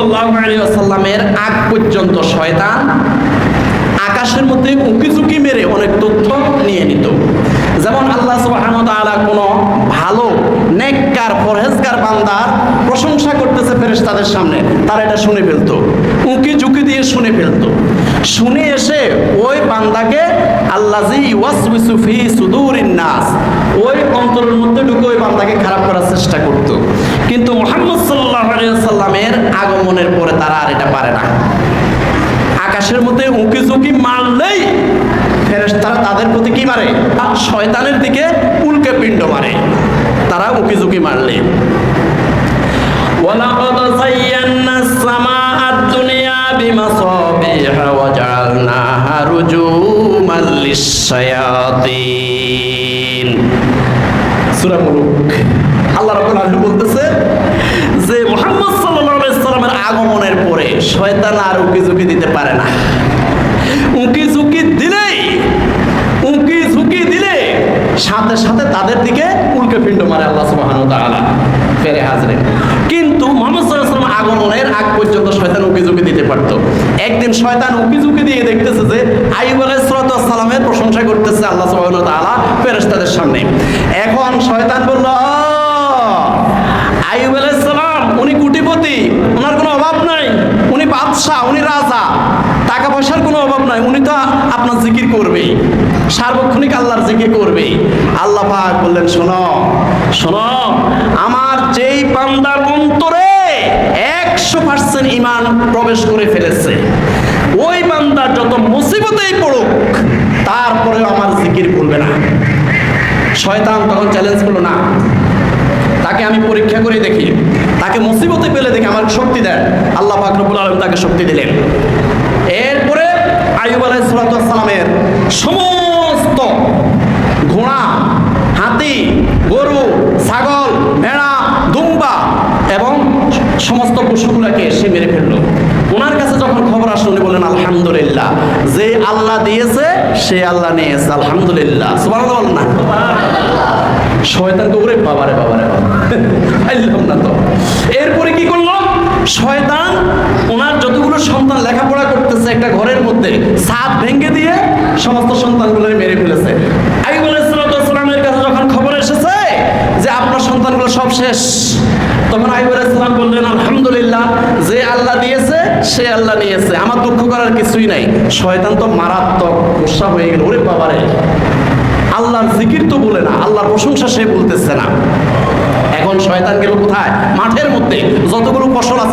সাল্লাল্লাহু আলাইহি ওয়াসাল্লামের আগ পর্যন্ত শয়তান আকাশের মধ্যে উঁকি ঝুঁকি মেরে অনেক তথ্য নিয়ে নিত। যেমন আল্লাহ সুবহানাহু ওয়া তাআলা কোনো ভালো নেককার পরহেজগার বান্দার প্রশংসা করতেছে ফেরেশতাদের সামনে, তারা এটা শুনে ফেলতো, উঁকি ঝুঁকি দিয়ে শুনে ফেলতো। শুনে এসে ওই বান্দাকে আল্লাযী ওয়াসওয়িসু ফি সুদুরিন নাস, ওই অন্তরের মধ্যে ঢুকে ওই বান্দাকে খারাপ করার চেষ্টা করত। কিন্তু মুহাম্মদ সাল্লাল্লাহু আলাইহি ওয়াসাল্লামের আগমনের পরে তারা আর এটা পারে না। আকাশের মধ্যে উঁকি ঝুঁকি মারলেই ফেরেশতারা তাদের প্রতি কি মারে? শয়তানের দিকে উল্কে পিণ্ড মারে, তারা উঁকি ঝুঁকি মারলে। ওয়ালাকাদ যায়্যানাস সামাআদ দুনিয়া বিমাসাবিহা ওয়া জাআলনাহা রুজুমান লিশ-শায়াতিন। সূরা মুলুক। আল্লাহ রাব্বুল আলামিন বলতেছে যে মুহাম্মদ সাল্লাল্লাহু আলাইহি ওয়াসাল্লামের আগমনের পরে শয়তান আর উঁকি ঝুঁকি দিতে পারে না। উঁকি ঝুঁকি দিলে সাথে সাথে তাদের দিকে উল্কে পিণ্ড মারে আল্লাহ সুবহানাহু ওয়া তাআলা। ফেরে হাজরে। কিন্তু মুহাম্মদ সাল্লাল্লাহু আলাইহি ওয়াসাল্লাম আগমনের আগ পর্যন্ত শয়তান উঁকি ঝুঁকি দিতে পারত। একদিন শয়তান উঁকি ঝুঁকি দিয়ে দেখতেছে যে আইয়ুব আলাইহিস সালামের প্রশংসা করতেছে আল্লাহ সুবহানাহু ওয়া তাআলা ফেরেশতাদের সামনে। এখন শয়তান বলল, আইয়ুব আলাইহিস সালাম উনি কোটিপতি, ওনার কোনো অভাব নাই, উনি বাদশাহ, উনি রাজা, টাকা পয়সার কোনো অভাব নাই, উনি তো আপনার জিকির করবেই, সার্বক্ষণিক আল্লাহর জিকির করবেই। আল্লাহ পাক বললেন, শোনো শোনো, আমার যেই বান্দার অন্তরে 100% ঈমান প্রবেশ করে ফেলেছে, ওই বান্দার যত মুসিবতেই পড়ুক তারপরেও আমার জিকির ভুলবে না। শয়তান তখন চ্যালেঞ্জ করলো, না, তাকে আমি পরীক্ষা করে দেখি, তাকে মুসিবতে পেলে দেখি আমার শক্তি দেন। আল্লাহ পাক রব্বুল আলামিন তাকে শক্তি দিলেন। এরপরে আইয়ুব আলাইহিস সালামের সমস্ত ঘোড়া, হাতি, গরু, ছাগল, ভেড়া, দুম্বা এবং সমস্ত পশুগুলাকে সে মেরে ফেললো। ওনার কাছে যখন খবর আসলো উনি বললেন, আলহামদুলিল্লাহ, যে আল্লাহ দিয়েছে সে আল্লাহ নিয়েছে, আলহামদুলিল্লাহ। সুবহানাল্লাহ বলেন না? শয়তানকে ওরে বাবারে আইলাম না তো। এরপরে কি করলো শয়তান? ওনার যতগুলো সন্তান লেখাপড়া করতেছে একটা ঘরের মধ্যে ছাদ ভেঙে দিয়ে সমস্ত সন্তানগুলো মেরে ফেলেছে। আইয়ুব আলাইহিস সালামের কাছে যখন খবর এসেছে যে আপনার সন্তানগুলো সব শেষ, তখন আইয়ুব আলাইহিস সালাম বললেন, আলহামদুলিল্লাহ, যে আল্লাহ দিয়েছে সে আল্লাহ নিয়েছে, আমার দুঃখ করার কিছুই নাই। শয়তান তো মারাত্মক গুসা হয়ে গেল, ওরে বাবারে, আল্লাহর জিকির তো বলে না, আল্লাহর প্রশংসা সে বলতেছে না। এখন শয়তান গেল কোথায়? মাঠের মধ্যে যতগুলো ফসল আছে